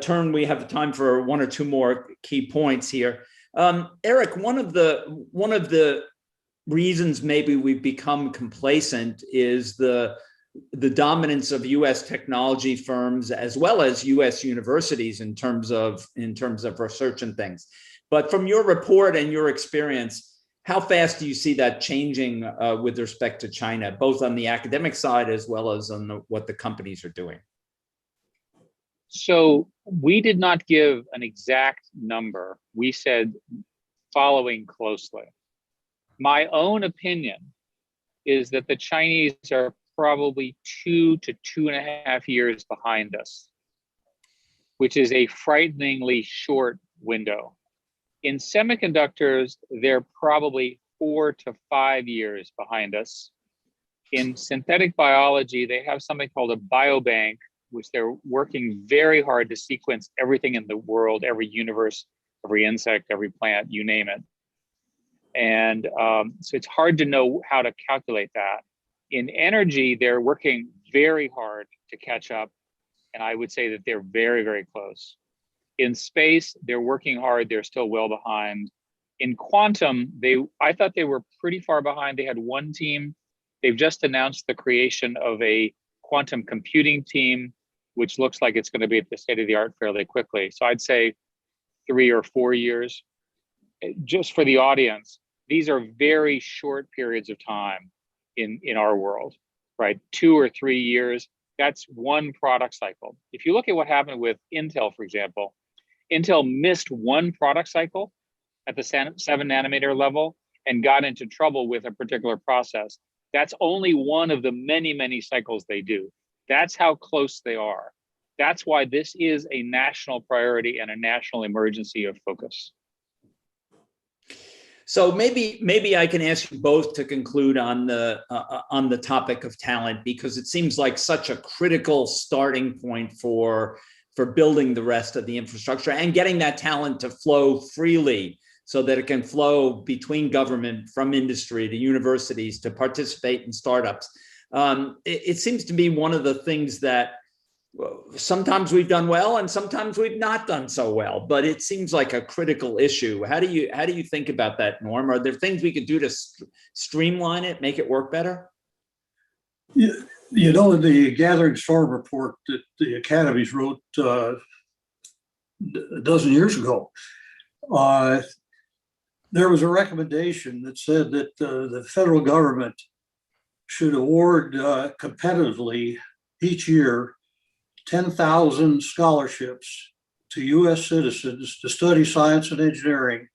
B: turn. We have time for one or two more key points here. Eric, one of the reasons maybe we've become complacent is the dominance of U.S. technology firms as well as U.S. universities in terms of research and things. But from your report and your experience, how fast do you see that changing with respect to China, both on the academic side as well as on what the companies are doing?
C: So we did not give an exact number. We said following closely. My own opinion is that the Chinese are probably 2 to 2.5 years behind us, which is a frighteningly short window. In semiconductors, they're probably 4 to 5 years behind us. In synthetic biology, they have something called a biobank, which they're working very hard to sequence everything in the world, every universe, every insect, every plant, you name it. And so it's hard to know how to calculate that. In energy, they're working very hard to catch up. And I would say that they're very, very close. In space, they're working hard. They're still well behind. In quantum, I thought they were pretty far behind. They had one team. They've just announced the creation of a quantum computing team, which looks like it's going to be at the state of the art fairly quickly. So I'd say 3 or 4 years. Just for the audience, these are very short periods of time in our world, right? 2 or 3 years, that's one product cycle. If you look at what happened with Intel, for example, Intel missed one product cycle at the 7 nanometer level and got into trouble with a particular process. That's only one of the many, many cycles they do. That's how close they are. That's why this is a national priority and a national emergency of focus.
B: So maybe I can ask you both to conclude on the topic of talent, because it seems like such a critical starting point for for building the rest of the infrastructure and getting that talent to flow freely so that it can flow between government, from industry to universities, to participate in startups. It seems to be one of the things that sometimes we've done well and sometimes we've not done so well, but it seems like a critical issue. How do you think about that, Norm? Are there things we could do to streamline it, make it work better?
D: You know, the Gathering Storm report that the academies wrote a dozen years ago, there was a recommendation that said that the federal government should award competitively each year 10,000 scholarships to U.S. citizens to study science and engineering,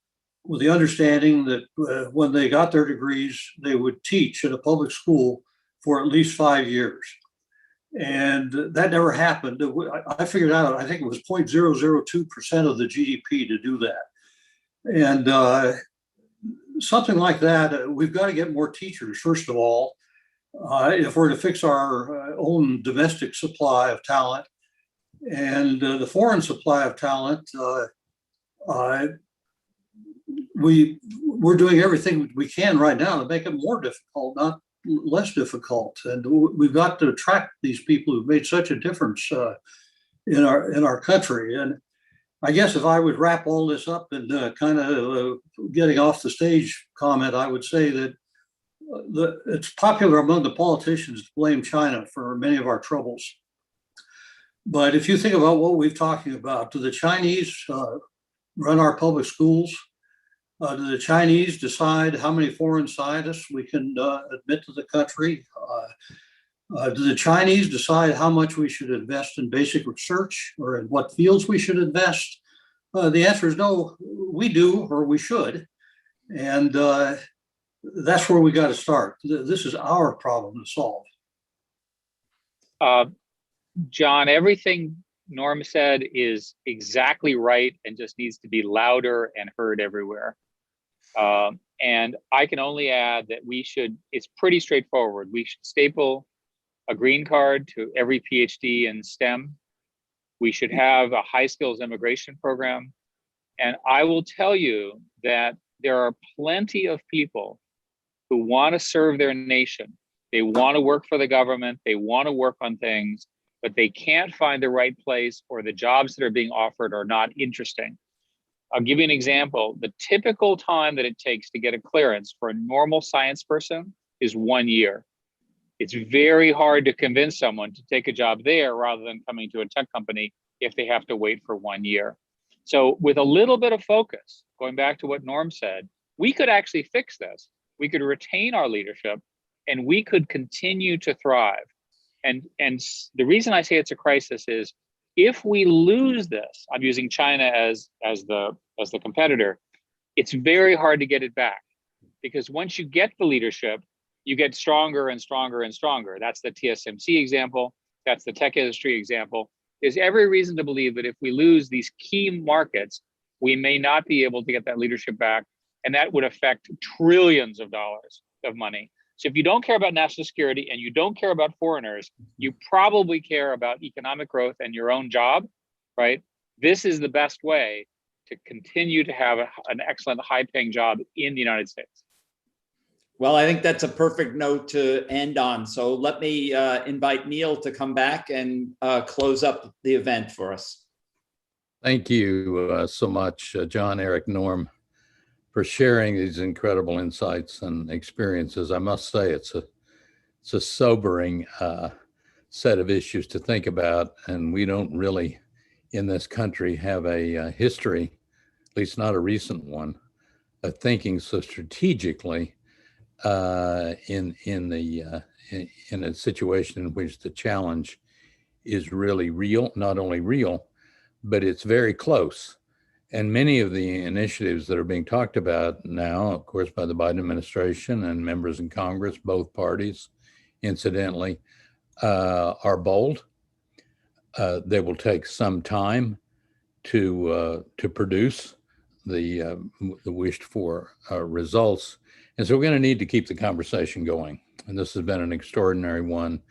D: with the understanding that when they got their degrees, they would teach in a public school for at least 5 years. And that never happened. I figured out, I think it was 0.002% of the GDP to do that. And something like that, we've got to get more teachers, first of all, if we're to fix our own domestic supply of talent. And the foreign supply of talent, we're doing everything we can right now to make it more difficult, not less difficult. And we've got to attract these people who've made such a difference in our country. And I guess if I would wrap all this up in kind of getting off the stage comment, I would say that it's popular among the politicians to blame China for many of our troubles. But if you think about what we've talking about, do the Chinese run our public schools? Do the Chinese decide how many foreign scientists we can admit to the country? Do the Chinese decide how much we should invest in basic research or in what fields we should invest? The answer is no, we do, or we should. And that's where we got to start. This is our problem to solve.
C: John, everything Norm said is exactly right and just needs to be louder and heard everywhere. And I can only add that it's pretty straightforward. We should staple a green card to every PhD in STEM. We should have a high skills immigration program. And I will tell you that there are plenty of people who want to serve their nation. They want to work for the government. They want to work on things, but they can't find the right place, or the jobs that are being offered are not interesting. I'll give you an example. The typical time that it takes to get a clearance for a normal science person is 1 year. It's very hard to convince someone to take a job there rather than coming to a tech company if they have to wait for 1 year. So with a little bit of focus, going back to what Norm said, we could actually fix this. We could retain our leadership and we could continue to thrive. And the reason I say it's a crisis is if we lose this, I'm using China as the competitor, it's very hard to get it back, because once you get the leadership, you get stronger and stronger and stronger. That's the TSMC example. That's the tech industry example. There's every reason to believe that if we lose these key markets, we may not be able to get that leadership back. And that would affect trillions of dollars of money. So if you don't care about national security and you don't care about foreigners, you probably care about economic growth and your own job, right? This is the best way to continue to have an excellent high-paying job in the United States.
B: Well, I think that's a perfect note to end on. So let me invite Neil to come back and close up the event for us.
A: Thank you so much, John, Eric, Norm, for sharing these incredible insights and experiences. I must say it's a sobering set of issues to think about, and we don't really in this country have a history, at least not a recent one, of thinking so strategically in a situation in which the challenge is really real, not only real, but it's very close. And many of the initiatives that are being talked about now, of course, by the Biden administration and members in Congress, both parties, incidentally, are bold. They will take some time to produce the wished for results. And so we're going to need to keep the conversation going. And this has been an extraordinary one.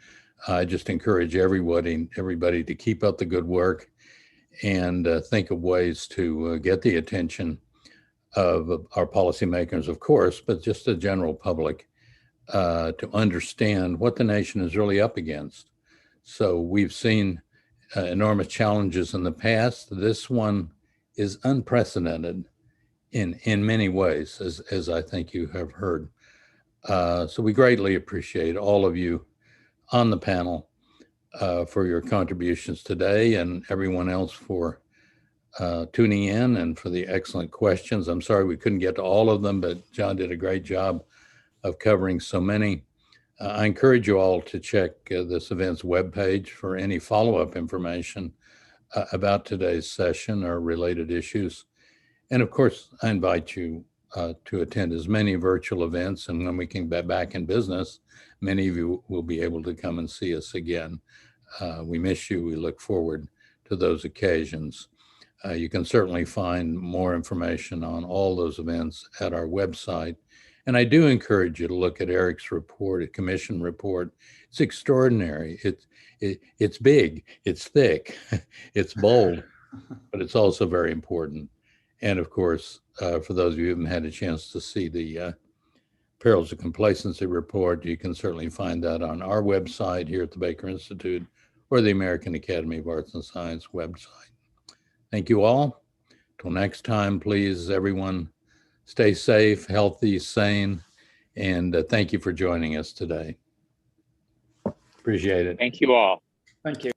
A: I just encourage everybody to keep up the good work. and think of ways to get the attention of our policymakers, of course, but just the general public to understand what the nation is really up against. So we've seen enormous challenges in the past. This one is unprecedented in many ways, as I think you have heard. So we greatly appreciate all of you on the panel for your contributions today, and everyone else for tuning in and for the excellent questions. I'm sorry we couldn't get to all of them, but John did a great job of covering so many. I encourage you all to check this event's webpage for any follow-up information about today's session or related issues. And of course, I invite you to attend as many virtual events, and when we can be back in business, many of you will be able to come and see us again. We miss you. We look forward to those occasions. You can certainly find more information on all those events at our website. And I do encourage you to look at Eric's report, a commission report. It's extraordinary. It's big, it's thick, it's bold, but it's also very important. And of course, for those of you who haven't had a chance to see the Perils of Complacency report, you can certainly find that on our website here at the Baker Institute or the American Academy of Arts and Science website. Thank you all. Till next time, please, everyone, stay safe, healthy, sane, and thank you for joining us today. Appreciate it.
C: Thank you all.
B: Thank you.